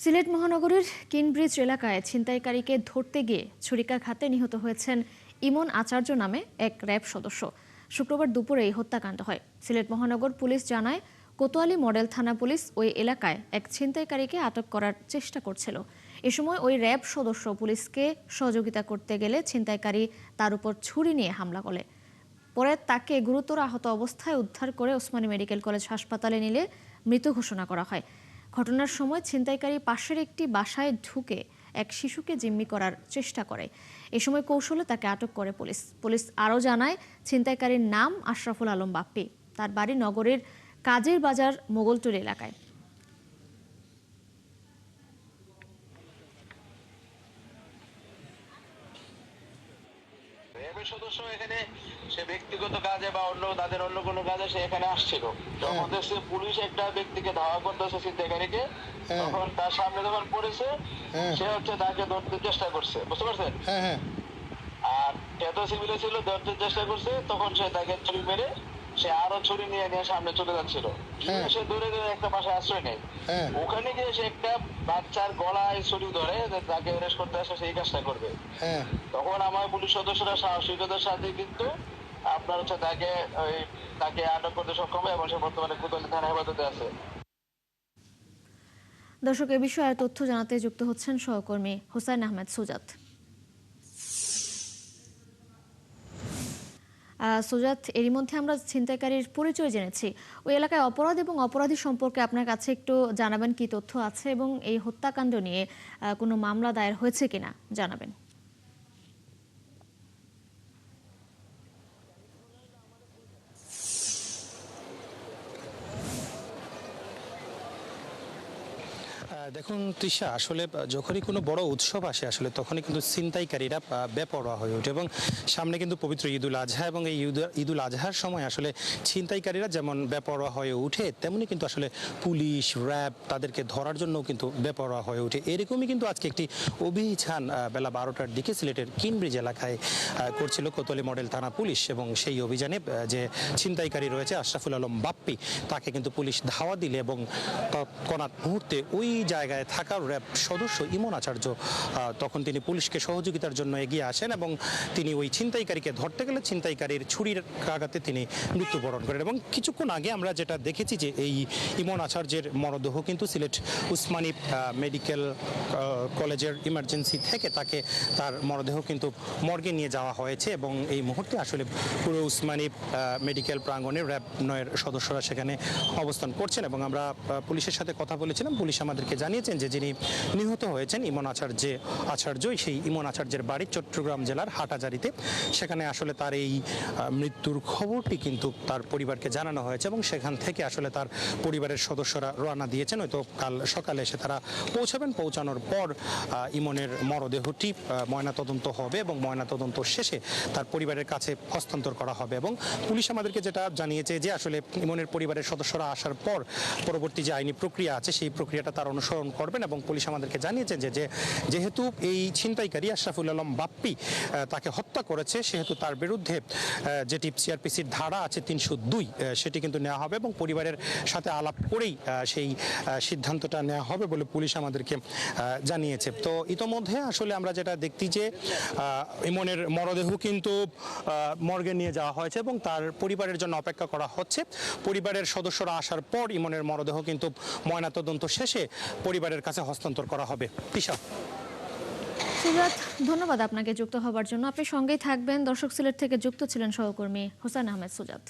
সিলেট মহানগরীর কিনব্রিজ এলাকায় ছিনতাইকারীকে ধরতে গিয়ে ছুরিকাঘাতে নিহত হয়েছেন ইমন আচার্য নামে এক র্যাব সদস্য। শুক্রবার দুপুরে এই হত্যাকাণ্ড হয়। সিলেট মহানগর পুলিশ জানায়, কোতোয়ালি মডেল থানা পুলিশ ওই এলাকায় এক ছিনতাইকারীকে আটক করার চেষ্টা করছিল। এ সময় ওই র্যাব সদস্য পুলিশকে সহযোগিতা করতে গেলে ছিনতাইকারী তার উপর ছুরি নিয়ে হামলা করে। পরে তাকে গুরুতর আহত অবস্থায় উদ্ধার করে ওসমানী মেডিকেল কলেজ হাসপাতালে নিলে মৃত ঘোষণা করা হয়। ঘটনার সময় ছিনতাইকারী পাশের একটি বাসায় ঢুকে এক শিশুকে জিম্মি করার চেষ্টা করে। এ সময় কৌশলে তাকে আটক করে পুলিশ আরও জানায়, ছিনতাইকারীর নাম আশরাফুল আলম বাপ্পি। তার বাড়ি নগরের কাজের বাজার মোগলটুলি এলাকায়। র্যাবের সদস্য এখানে সে ব্যক্তিগত কাজে বা তাদের অন্য কোনো কাজে সে এখানে আসছিল। যখন দেখছে পুলিশ একটা ব্যক্তিকে ধাওয়া করতেছে ছিনতাইকারীকে, তখন তার সামনে যখন পড়েছে সে তাকে ধরতে চেষ্টা করছে, বুঝতে পারছেন? আর এত সিভিলে ছিল, ধরতে চেষ্টা করছে, তখন সে তাকে ছুরি মেরে সে আরো ছুরি নিয়ে সামনে চলে যাচ্ছিল। সে দূরে দূরে একটা পাশে আশ্রয় নেয়। ওখানে গিয়ে সে একটা বাচ্চার গলায় ছুরি ধরে তাকে অ্যারেস্ট করতে আসে, সেই কাজটা করবে। তখন আমার পুলিশ সদস্যরা সাহসিকতার সাথে কিন্তু আপনার তাকে আটক করতে সক্ষম হয় এবং সে বর্তমানে কোতোয়ালি থানায় হেফাজতে আছে। দর্শক, এ বিষয়ে তথ্য জানাতে যুক্ত হচ্ছেন সহকর্মী হোসাইন আহমেদ সুজাত। সুজাত, এরই মধ্যে আমরা ছিনতাইকারীর পরিচয় জেনেছি। ওই এলাকায় অপরাধ এবং অপরাধী সম্পর্কে আপনার কাছে একটু জানাবেন, কি তথ্য আছে এবং এই হত্যাকাণ্ড নিয়ে কোনো মামলা দায়ের হয়েছে কিনা জানাবেন। দেখুন তৃষা, আসলে যখনই কোনো বড় উৎসব আসে আসলে তখনই কিন্তু ছিনতাইকারীরা বেপরোয়া হয়ে ওঠে এবং সামনে কিন্তু পবিত্র ঈদুল আজহা এবং এই ঈদুল আজহার সময় আসলে ছিনতাইকারীরা যেমন বেপরোয়া হয়ে ওঠে, তেমনি কিন্তু আসলে পুলিশ র্যাব তাদেরকে ধরার জন্য কিন্তু বেপরোয়া হয়ে ওঠে। এরকমই কিন্তু আজকে একটি অভিযান বেলা 12টার দিকে সিলেটের কিনব্রিজ এলাকায় করছিল কোতোয়ালি মডেল থানা পুলিশ, এবং সেই অভিযানে যে ছিনতাইকারী রয়েছে আশরাফুল আলম বাপ্পি, তাকে কিন্তু পুলিশ ধাওয়া দিলে এবং তৎক্ষণাৎ মুহূর্তে ওই জায়গায় থাকা র্যাব সদস্য ইমন আচার্য তখন তিনি পুলিশকে সহযোগিতার জন্য এগিয়ে আসেন এবং তিনি ওই ছিনতাইকারীকে ধরতে গেলে ছিনতাইকারীর ছুরির আঘাতে তিনি মৃত্যুবরণ করেন। এবং কিছুক্ষণ আগে আমরা যেটা দেখেছি যে এই ইমন আচার্যের মরদেহ কিন্তু সিলেট উসমানী মেডিকেল কলেজের ইমার্জেন্সি থেকে তার মরদেহ কিন্তু মর্গে নিয়ে যাওয়া হয়েছে এবং এই মুহূর্তে আসলে পুরো উসমানী মেডিকেল প্রাঙ্গণে র্যাব 9-এর সদস্যরা সেখানে অবস্থান করছেন। এবং আমরা পুলিশের সাথে কথা বলেছিলাম, পুলিশ আমাদেরকে জানিয়েছেন যে যিনি নিহত হয়েছেন ইমন আচার্য, সেই ইমন আচার্যের বাড়ি চট্টগ্রাম জেলার হাটাজারিতে। সেখানে আসলে তার এই মৃত্যুর খবরটি কিন্তু তার পরিবারকে জানানো হয়েছে এবং সেখান থেকে আসলে তার পরিবারের সদস্যরা রওনা দিয়েছেন। হয়তো কাল সকালে এসে তারা পৌঁছানোর পর ইমনের মরদেহটি ময়নাতদন্ত হবে এবং ময়নাতদন্ত শেষে তার পরিবারের কাছে হস্তান্তর করা হবে। এবং পুলিশ আমাদেরকে যেটা জানিয়েছে যে আসলে ইমনের পরিবারের সদস্যরা আসার পর পরবর্তী যে আইনি প্রক্রিয়া আছে সেই প্রক্রিয়াটা তার অনুসরণ করবেন। এবং পুলিশ আমাদেরকে জানিয়েছেন যে যেহেতু এই ছিনতাইকারী আশরাফুল আলম বাপ্পি তাকে হত্যা করেছে, সেহেতু তার বিরুদ্ধে যেটি সিআরপিসির ধারা আছে 302 সেটি কিন্তু নেওয়া হবে এবং পরিবারের সাথে আলাপ করেই সেই সিদ্ধান্তটা নেওয়া হবে বলে পুলিশ আমাদেরকে জানিয়েছে। তো ইতোমধ্যে আসলে আমরা যেটা দেখছি যে ইমনের মরদেহ কিন্তু মর্গে নিয়ে যাওয়া হয়েছে এবং তার পরিবারের জন্য অপেক্ষা করা হচ্ছে। পরিবারের সদস্যরা আসার পর ইমনের মরদেহ কিন্তু ময়নাতদন্ত শেষে পরিবারের কাছে হস্তান্তর করা হবে। তিশা। সুজাত, ধন্যবাদ আপনাকে যুক্ত হবার জন্য। আপনি সঙ্গেই থাকবেন। দর্শক, সিলেট থেকে যুক্ত ছিলেন সহকর্মী হোসাইন আহমেদ সুজাত।